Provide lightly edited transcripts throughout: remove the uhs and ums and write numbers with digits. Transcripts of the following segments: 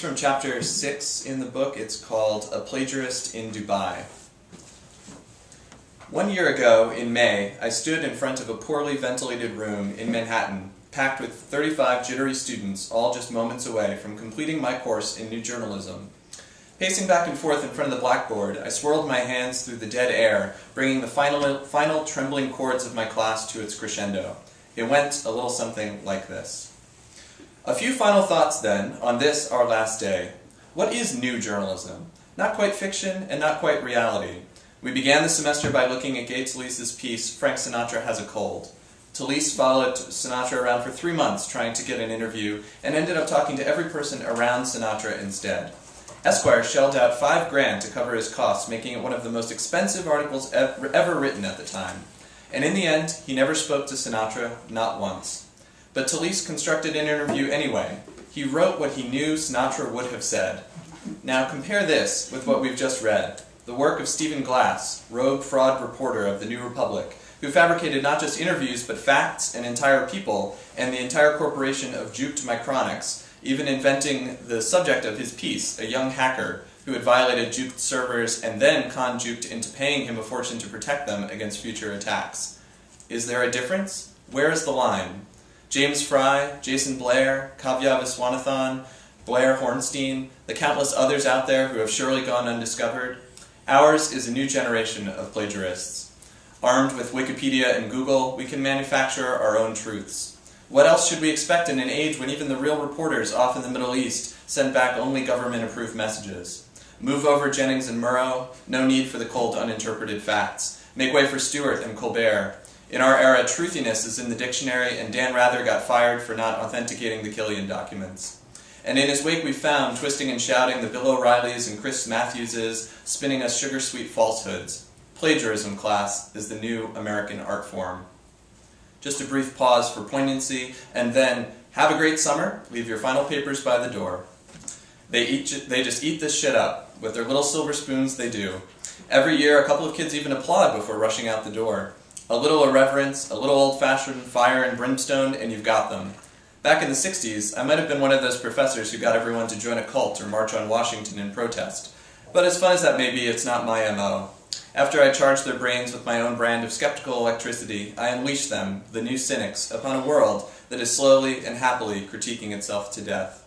from chapter 6 in the book. It's called A Plagiarist in Dubai. 1 year ago, in May, I stood in front of a poorly ventilated room in Manhattan, packed with 35 jittery students, all just moments away from completing my course in new journalism. Pacing back and forth in front of the blackboard, I swirled my hands through the dead air, bringing the final trembling chords of my class to its crescendo. It went a little something like this. A few final thoughts then, on this our last day. What is new journalism? Not quite fiction and not quite reality. We began the semester by looking at Gay Talese's piece, Frank Sinatra Has a Cold. Talese followed Sinatra around for 3 months trying to get an interview and ended up talking to every person around Sinatra instead. Esquire shelled out $5 grand to cover his costs, making it one of the most expensive articles ever written at the time. And in the end, he never spoke to Sinatra, not once. But Talese constructed an interview anyway. He wrote what he knew Sinatra would have said. Now compare this with what we've just read, the work of Stephen Glass, rogue fraud reporter of the New Republic, who fabricated not just interviews but facts and entire people and the entire corporation of Juked Micronics, even inventing the subject of his piece, a young hacker who had violated Juked servers and then conned Juked into paying him a fortune to protect them against future attacks. Is there a difference? Where is the line? James Fry, Jason Blair, Kavya Viswanathan, Blair Hornstein, the countless others out there who have surely gone undiscovered. Ours is a new generation of plagiarists. Armed with Wikipedia and Google, we can manufacture our own truths. What else should we expect in an age when even the real reporters off in the Middle East send back only government-approved messages? Move over Jennings and Murrow, no need for the cold, uninterpreted facts. Make way for Stewart and Colbert. In our era, truthiness is in the dictionary, and Dan Rather got fired for not authenticating the Killian documents. And in his wake we found, twisting and shouting, the Bill O'Reillys and Chris Matthewses, spinning us sugar-sweet falsehoods. Plagiarism, class, is the new American art form. Just a brief pause for poignancy, and then, have a great summer, leave your final papers by the door. They just eat this shit up. With their little silver spoons, they do. Every year, a couple of kids even applaud before rushing out the door. A little irreverence, a little old-fashioned fire and brimstone, and you've got them. Back in the 60s, I might have been one of those professors who got everyone to join a cult or march on Washington in protest. But as fun as that may be, it's not my MO. After I charged their brains with my own brand of skeptical electricity, I unleashed them, the new cynics, upon a world that is slowly and happily critiquing itself to death.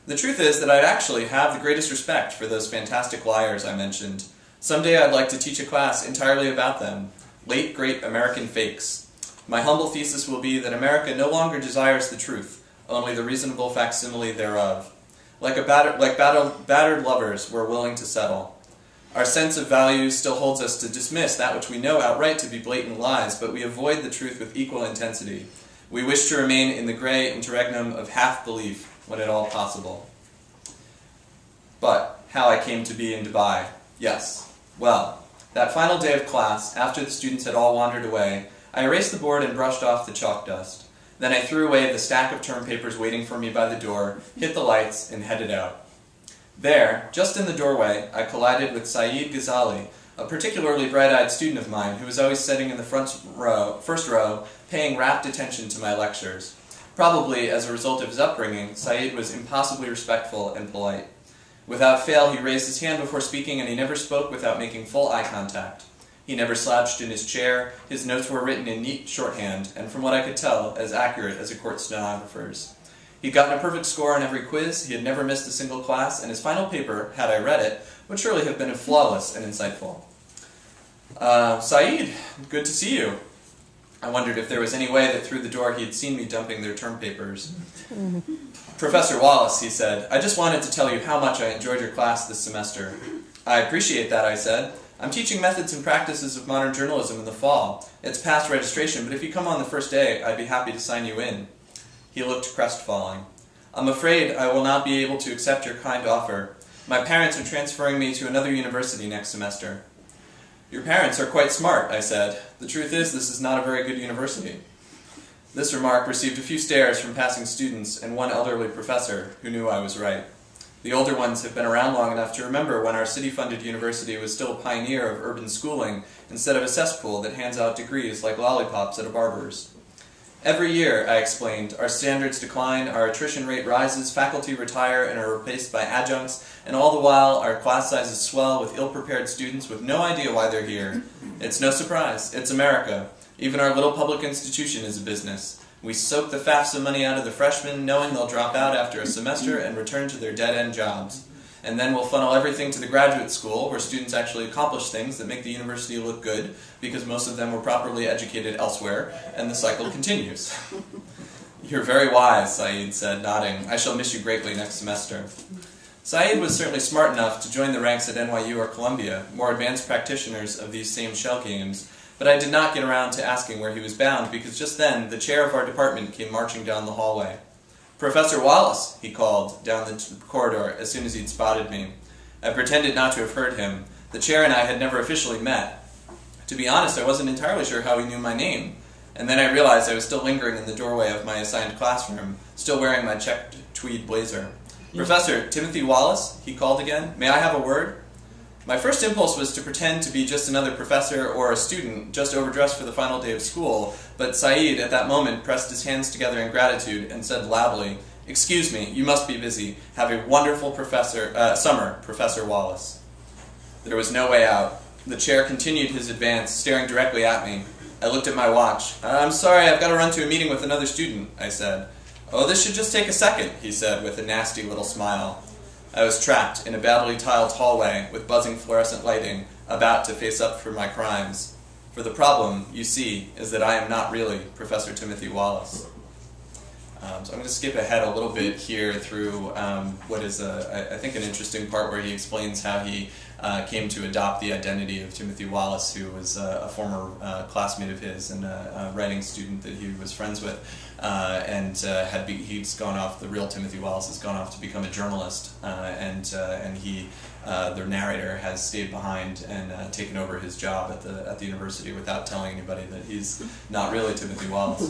The truth is that I actually have the greatest respect for those fantastic liars I mentioned. Someday I'd like to teach a class entirely about them. Late great American fakes. My humble thesis will be that America no longer desires the truth, only the reasonable facsimile thereof. Like battered lovers, we're willing to settle. Our sense of values still holds us to dismiss that which we know outright to be blatant lies, but we avoid the truth with equal intensity. We wish to remain in the gray interregnum of half-belief when at all possible. But how I came to be in Dubai. Yes. Well, that final day of class, after the students had all wandered away, I erased the board and brushed off the chalk dust. Then I threw away the stack of term papers waiting for me by the door, hit the lights, and headed out. There, just in the doorway, I collided with Saeed Ghazali, a particularly bright-eyed student of mine who was always sitting in the first row, paying rapt attention to my lectures. Probably, as a result of his upbringing, Saeed was impossibly respectful and polite. Without fail, he raised his hand before speaking, and he never spoke without making full eye contact. He never slouched in his chair, his notes were written in neat shorthand, and from what I could tell, as accurate as a court stenographer's. He'd gotten a perfect score on every quiz, he had never missed a single class, and his final paper, had I read it, would surely have been flawless and insightful. Saeed, good to see you. I wondered if there was any way that through the door he had seen me dumping their term papers. Professor Wallace, he said, I just wanted to tell you how much I enjoyed your class this semester. I appreciate that, I said. I'm teaching methods and practices of modern journalism in the fall. It's past registration, but if you come on the first day, I'd be happy to sign you in. He looked crestfallen. I'm afraid I will not be able to accept your kind offer. My parents are transferring me to another university next semester. Your parents are quite smart, I said. The truth is, this is not a very good university. This remark received a few stares from passing students and one elderly professor who knew I was right. The older ones have been around long enough to remember when our city-funded university was still a pioneer of urban schooling instead of a cesspool that hands out degrees like lollipops at a barber's. Every year, I explained, our standards decline, our attrition rate rises, faculty retire and are replaced by adjuncts, and all the while our class sizes swell with ill-prepared students with no idea why they're here. It's no surprise. It's America. Even our little public institution is a business. We soak the FAFSA money out of the freshmen, knowing they'll drop out after a semester and return to their dead-end jobs. And then we'll funnel everything to the graduate school, where students actually accomplish things that make the university look good, because most of them were properly educated elsewhere, and the cycle continues. You're very wise, Saeed said, nodding. I shall miss you greatly next semester. Saeed was certainly smart enough to join the ranks at NYU or Columbia, more advanced practitioners of these same shell games, but I did not get around to asking where he was bound, because just then the chair of our department came marching down the hallway. "Professor Wallace," he called down the corridor as soon as he'd spotted me. I pretended not to have heard him. The chair and I had never officially met. To be honest, I wasn't entirely sure how he knew my name. And then I realized I was still lingering in the doorway of my assigned classroom, still wearing my checked tweed blazer. "Professor Timothy Wallace," he called again. "May I have a word?" My first impulse was to pretend to be just another professor or a student, just overdressed for the final day of school, but Saeed at that moment pressed his hands together in gratitude and said loudly, "Excuse me, you must be busy. Have a wonderful summer, Professor Wallace." There was no way out. The chair continued his advance, staring directly at me. I looked at my watch. "I'm sorry, I've got to run to a meeting with another student," I said. "Oh, this should just take a second," he said with a nasty little smile. I was trapped in a badly tiled hallway with buzzing fluorescent lighting, about to face up for my crimes. For the problem, you see, is that I am not really Professor Timothy Wallace. So I'm going to skip ahead a little bit here through what is, I think, an interesting part where he explains how he came to adopt the identity of Timothy Wallace, who was a former classmate of his and a writing student that he was friends with. He's gone off, the real Timothy Wallace has gone off to become a journalist, and the narrator has stayed behind and taken over his job at the university without telling anybody that he's not really Timothy Wallace.